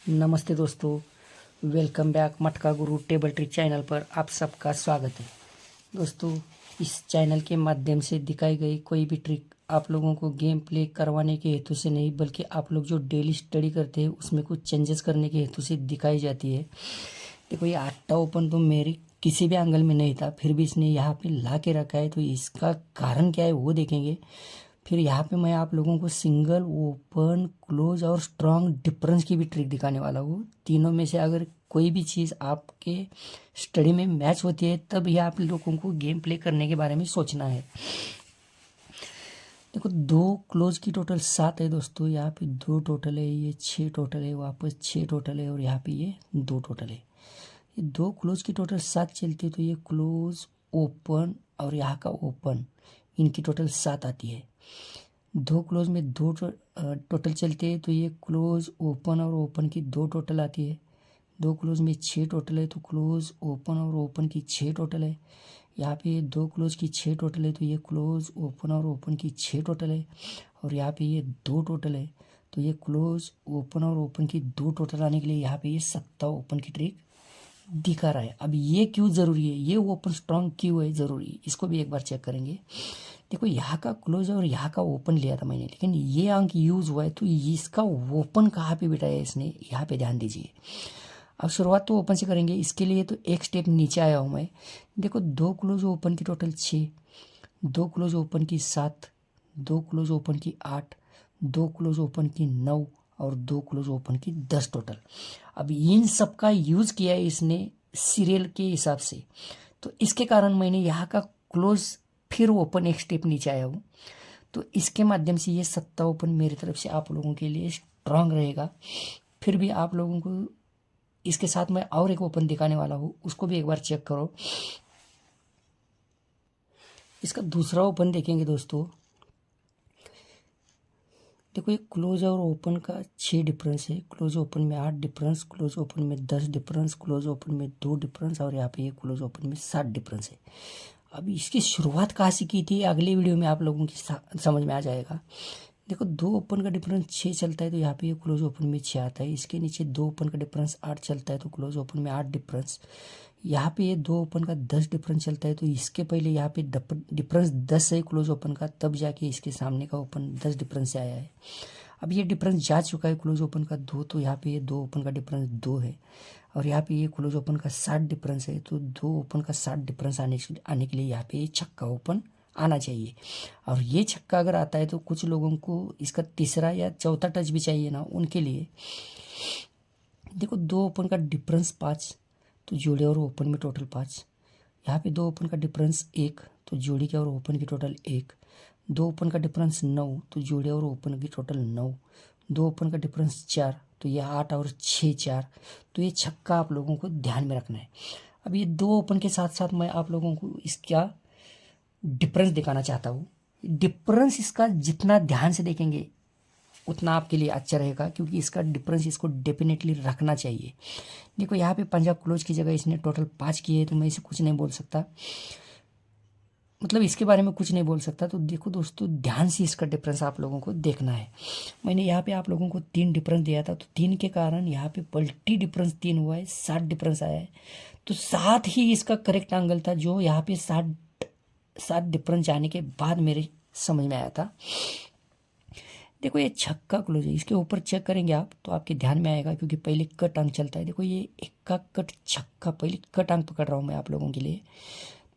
नमस्ते दोस्तों, welcome back मटका गुरु टेबल ट्रिक चैनल पर आप सबका स्वागत है। दोस्तों, इस चैनल के माध्यम से दिखाई गई कोई भी ट्रिक आप लोगों को गेम प्ले करवाने के हेतु से नहीं, बल्कि आप लोग जो डेली स्टडी करते हैं उसमें कुछ चेंजेस करने के हेतु से दिखाई जाती है। देखो, ये 8 ओपन तो मेरी किसी भी एंगल में नहीं था, फिर भी इसने यहाँ पे ला के रखा है, तो इसका कारण क्या है वो देखेंगे। फिर यहाँ पे मैं आप लोगों को सिंगल, ओपन, क्लोज और स्ट्रांग डिफरेंस की भी ट्रिक दिखाने वाला हूँ। तीनों में से अगर कोई भी चीज़ आपके स्टडी में मैच होती है, तब ही आप लोगों को गेम प्ले करने के बारे में सोचना है। देखो, 2 क्लोज की टोटल 7 है दोस्तों। यहाँ पे 2 टोटल है, ये 6 टोटल है, वापस 6 टोटल है, और यहाँ पे ये 2 टोटल है। ये 2 क्लोज की टोटल 7 चलती है, तो ये क्लोज, ओपन और यहाँ का ओपन, इनकी टोटल 7 आती है। 2 क्लोज में 2 टोटल चलते हैं, तो ये क्लोज, ओपन और ओपन की 2 टोटल आती है। 2 क्लोज में 6 टोटल है, तो क्लोज, ओपन और ओपन की 6 टोटल है। यहाँ पे 2 क्लोज की 6 टोटल है, तो ये क्लोज, ओपन और ओपन की 6 टोटल है। और यहाँ पे ये 2 टोटल है, तो ये क्लोज, ओपन और ओपन की 2 टोटल आने के लिए यहाँ पे ये 7 ओपन की ट्रिक दिखा रहा है। अब ये क्यों ज़रूरी है, ये ओपन स्ट्रांग क्यों है ज़रूरी, इसको भी एक बार चेक करेंगे। देखो, यहाँ का क्लोज और यहाँ का ओपन लिया था मैंने, लेकिन ये अंक यूज़ हुआ है, तो इसका ओपन कहाँ पे बिठाया है इसने, यहाँ पे ध्यान दीजिए। अब शुरुआत तो ओपन से करेंगे, इसके लिए तो एक स्टेप नीचे आया हूँ मैं। देखो, 2 क्लोज ओपन की टोटल 6, 2 क्लोज ओपन की 7, 2 क्लोज ओपन की 8, 2 क्लोज ओपन की 9 और 2 क्लोज ओपन की 10 टोटल। अब इन सब का यूज़ किया है इसने सीरियल के हिसाब से, तो इसके कारण मैंने यहाँ का क्लोज फिर ओपन एक स्टेप नीचे आया हूँ। तो इसके माध्यम से ये 7 ओपन मेरी तरफ से आप लोगों के लिए स्ट्रांग रहेगा। फिर भी आप लोगों को इसके साथ मैं और एक ओपन दिखाने वाला हूँ, उसको भी एक बार चेक करो। इसका दूसरा ओपन देखेंगे दोस्तों। देखो, ये क्लोज और ओपन का 6 डिफरेंस है। क्लोज ओपन में 8 डिफरेंस, क्लोज ओपन में 10 डिफरेंस, क्लोज ओपन में 2 डिफरेंस और यहाँ पे ये क्लोज ओपन में 7 डिफरेंस है। अभी इसकी शुरुआत कहाँ से की थी, अगले वीडियो में आप लोगों की समझ में आ जाएगा। देखो, 2 ओपन का डिफरेंस 6 चलता है, तो यहाँ पे ये क्लोज ओपन में 6 आता है। इसके नीचे 2 ओपन का डिफरेंस 8 चलता है, तो क्लोज ओपन में 8 डिफरेंस। यहाँ पे ये 2 ओपन का 10 डिफरेंस चलता है, तो इसके पहले यहाँ पे डिफरेंस 10 है क्लोज ओपन का, तब जाके इसके सामने का ओपन 10 डिफरेंस से आया है। अब ये डिफरेंस जा चुका है क्लोज ओपन का 2, तो यहाँ पे ये 2 ओपन का डिफरेंस 2 है। और यहाँ पे ये क्लोज ओपन का 7 डिफरेंस है, तो 2 ओपन का 7 डिफरेंस आने के लिए यहाँ पे ये छक्का ओपन आना चाहिए। और ये छक्का अगर आता है, तो कुछ लोगों को इसका तीसरा या चौथा टच भी चाहिए ना, उनके लिए। देखो, 2 ओपन का डिफरेंस 5, तो जोड़े और ओपन में टोटल 5। यहाँ पे 2 ओपन का डिफरेंस 1, तो जोड़ी के और ओपन की टोटल 1। 2 ओपन का डिफरेंस 9, तो जोड़े और ओपन की टोटल 9। 2 ओपन का डिफरेंस 4, तो ये 8 और 6 4। तो ये छक्का आप लोगों को ध्यान में रखना है। अब ये 2 ओपन के साथ साथ मैं आप लोगों को इसका डिफरेंस दिखाना चाहता हूँ। डिफरेंस इसका जितना ध्यान से देखेंगे उतना आपके लिए अच्छा रहेगा, क्योंकि इसका डिफरेंस इसको डेफिनेटली रखना चाहिए। देखो, यहाँ पे पंजाब क्लोज की जगह इसने टोटल 5 किए है, तो मैं इसे कुछ नहीं बोल सकता, मतलब इसके बारे में कुछ नहीं बोल सकता। तो देखो दोस्तों, ध्यान से इसका डिफरेंस आप लोगों को देखना है। मैंने यहाँ पे आप लोगों को 3 डिफरेंस दिया था, तो 3 के कारण यहाँ पे पलटी डिफरेंस 3 हुआ है, 7 डिफरेंस आया है। तो 7 ही इसका करेक्ट एंगल था, जो यहाँ पे 7 डिफरेंस जाने के बाद मेरे समझ में आया था। देखो, ये छक्का क्लोज है, इसके ऊपर चेक करेंगे आप तो आपके ध्यान में आएगा, क्योंकि पहले कट अंक चलता है। देखो, ये इक्का कट छक्का, पहले कट अंक पकड़ रहा हूँ मैं आप लोगों के लिए।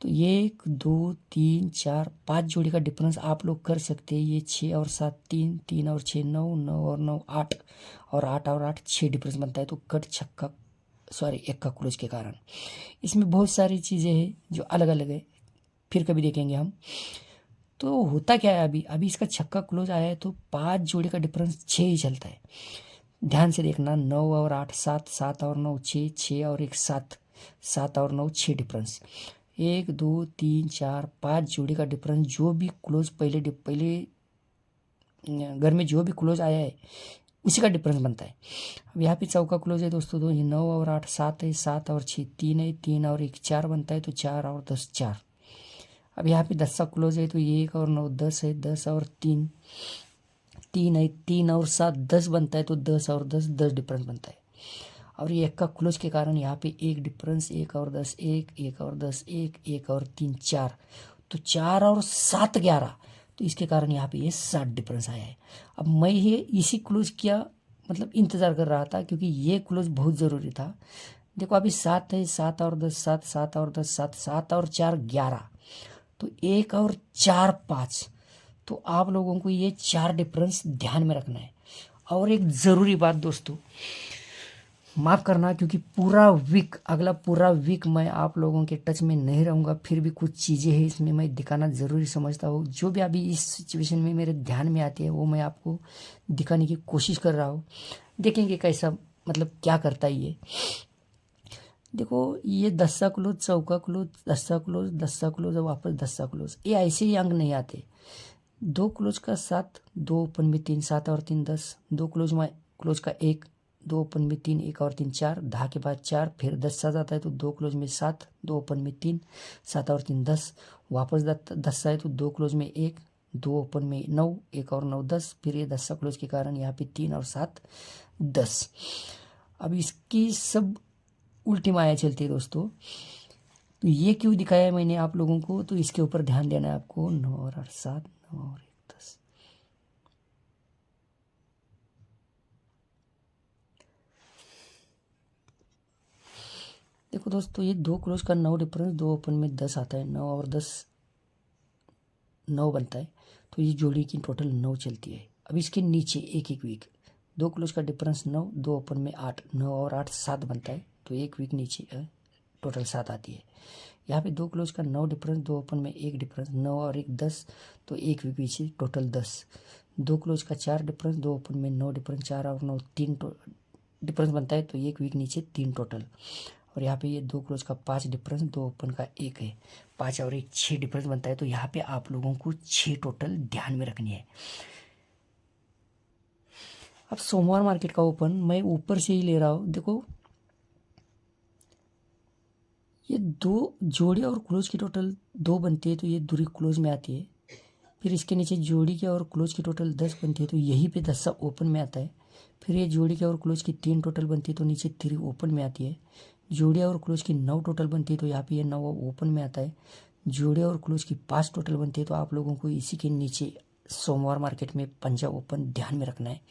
तो ये 1 2 3 4 5 जोड़ी का डिफरेंस आप लोग कर सकते हैं। ये 6 और 7 3, 3 और 6 9, 9 और 9 8, और 8 और 8 6 डिफरेंस बनता है। तो कट छक्का, सॉरी, इक्का क्लोज के कारण इसमें बहुत सारी चीज़ें हैं जो अलग अलग है, फिर कभी देखेंगे हम। तो होता क्या है, अभी अभी इसका छक्का क्लोज आया है, तो 5 जोड़ी का डिफरेंस 6 ही चलता है। ध्यान से देखना, 9 और 8 7, 7 और 9 6, 6 और 1 7, 7 और 9 6 डिफरेंस। 1 2 3 4 5 जोड़ी का डिफरेंस, जो भी क्लोज पहले घर में जो भी क्लोज आया है उसी का डिफरेंस बनता है। अब यहाँ पे चौका क्लोज है दोस्तों, तो 9 और 8 7 है, 7 और 6 3 है, 3 और 1 4 बनता है, तो 4 और 10 4। अब यहाँ पे 10 का क्लोज है, तो 1 और 9 10 है, 10 और 3 3 है, 3 और 7 10 बनता है, तो 10 और 10 10 डिफरेंस बनता है। और ये 1 का क्लोज के कारण यहाँ पे 1 डिफरेंस, 1 और 10 1, 1 और 10 1, 1 और 3 4, तो 4 और 7 11, तो इसके कारण यहाँ पे ये 7 डिफरेंस आया है। अब मैं ये इसी क्लोज किया मतलब इंतज़ार कर रहा था, क्योंकि ये क्लोज बहुत ज़रूरी था। देखो अभी 7 है, 7 और 10 7, 7 और 10 7, 7 और 4 11, तो 1 और 4 5, तो आप लोगों को ये 4 डिफरेंस ध्यान में रखना है। और एक ज़रूरी बात दोस्तों, माफ़ करना, क्योंकि अगला पूरा वीक मैं आप लोगों के टच में नहीं रहूँगा, फिर भी कुछ चीज़ें हैं इसमें मैं दिखाना ज़रूरी समझता हूँ। जो भी अभी इस सिचुएशन में मेरे ध्यान में आती है वो मैं आपको दिखाने की कोशिश कर रहा हूँ। देखेंगे कैसा मतलब क्या करता है ये। देखो ये 10 सा क्लोज, चौका क्लोज, 10 सा क्लोज, 10 सा क्लोज और वापस 10 सा क्लोज, ये ऐसे ही अंक नहीं आते। 2 क्लोज का 7, 2 ओपन में 3, 7 और 3 10, 2 क्लोज का 1, 2 ओपन में 3, 1 और 3 4, 10 के बाद 4, फिर 10 सा जाता है तो 2 क्लोज में 7, 2 ओपन में 3, 7 और 3 10, वापस 10 सा है तो 2 क्लोज में 1, 2 ओपन में 9, 1 और 9 10, फिर ये 10 सा क्लोज के कारण यहाँ पे 3 और 7 10। अब इसकी सब उल्टी माया चलती है दोस्तों। तो ये क्यों दिखाया मैंने आप लोगों को, तो इसके ऊपर ध्यान देना है आपको। 9 और 8 7, 9 और 1 10। देखो दोस्तों ये 2 क्लोज का 9 डिफरेंस, 2 ओपन में 10 आता है, 9 और 10 9 बनता है, तो ये जोड़ी की टोटल 9 चलती है। अब इसके नीचे एक वीक, 2 क्लोज का डिफरेंस 9, 2 ओपन में 8, 9 और 8 7 बनता है, तो एक वीक नीचे टोटल 7 आती है। यहाँ पे 2 क्लोज का 9 डिफरेंस, 2 ओपन में 1 डिफरेंस, 9 और 1 10, तो एक वीक पीछे टोटल 10। 2 क्लोज का 4 डिफरेंस, 2 ओपन में 9 डिफरेंस, 4 और 9 3 डिफरेंस बनता है, तो एक वीक नीचे 3 टोटल। और यहाँ पे ये 2 क्लोज का 5 डिफरेंस, 2 ओपन का 1 है, 5 और 1 6 डिफरेंस बनता है, तो यहाँ पे आप लोगों को 6 टोटल ध्यान में रखनी है। अब सोमवार मार्केट का ओपन मैं ऊपर से ही ले रहा हूँ। देखो ये 2 जोड़ी और क्लोज की टोटल 2 बनती है, तो ये दूरी क्लोज में आती है। फिर इसके नीचे जोड़ी के और क्लोज की टोटल 10 बनती है, तो यहीं पे 10 सा ओपन में आता है। फिर ये जोड़ी के और क्लोज की 3 टोटल बनती है, तो नीचे 3 ओपन में आती है। जोड़ी और क्लोज की 9 टोटल बनती है, तो यहाँ पे ये 9 ओपन में आता है। जोड़ी और क्लोज की 5 टोटल बनती है, तो आप लोगों को इसी के नीचे सोमवार मार्केट में पंजा ओपन ध्यान में रखना है।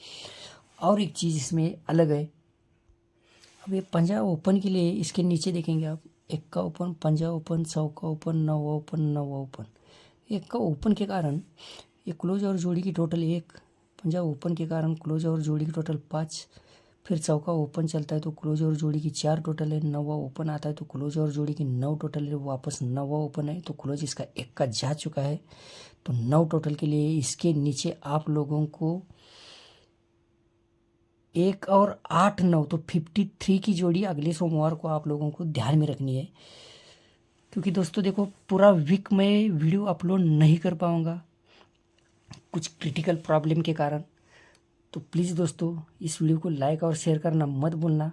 और एक चीज़ इसमें अलग है, अब ये पंजा ओपन के लिए इसके नीचे देखेंगे आप, 1 का ओपन, पंजा ओपन, 100 का ओपन, 9 ओपन, 9 ओपन। 1 का ओपन के कारण ये क्लोज और जोड़ी की टोटल 1, पंजा ओपन के कारण क्लोज और जोड़ी की टोटल 5, फिर 100 का ओपन चलता है तो क्लोज और जोड़ी की 4 टोटल है, 9 ओपन आता है तो क्लोज और जोड़ी की 9 टोटल है, वापस 9 ओपन है, तो क्लोज इसका 1 का जा चुका है। तो 9 टोटल के लिए इसके नीचे आप लोगों को 1 और 8 9, तो 53 की जोड़ी अगले सोमवार को आप लोगों को ध्यान में रखनी है। क्योंकि दोस्तों देखो पूरा वीक मैं वीडियो अपलोड नहीं कर पाऊँगा कुछ क्रिटिकल प्रॉब्लम के कारण, तो प्लीज़ दोस्तों इस वीडियो को लाइक और शेयर करना मत भूलना।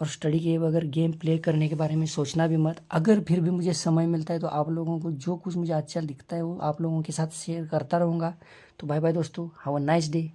और स्टडी के बगैर गेम प्ले करने के बारे में सोचना भी मत। अगर फिर भी मुझे समय मिलता है तो आप लोगों को जो कुछ मुझे अच्छा दिखता है वो आप लोगों के साथ शेयर करता रहूँगा। तो बाय बाय दोस्तों, हैव अ नाइस डे।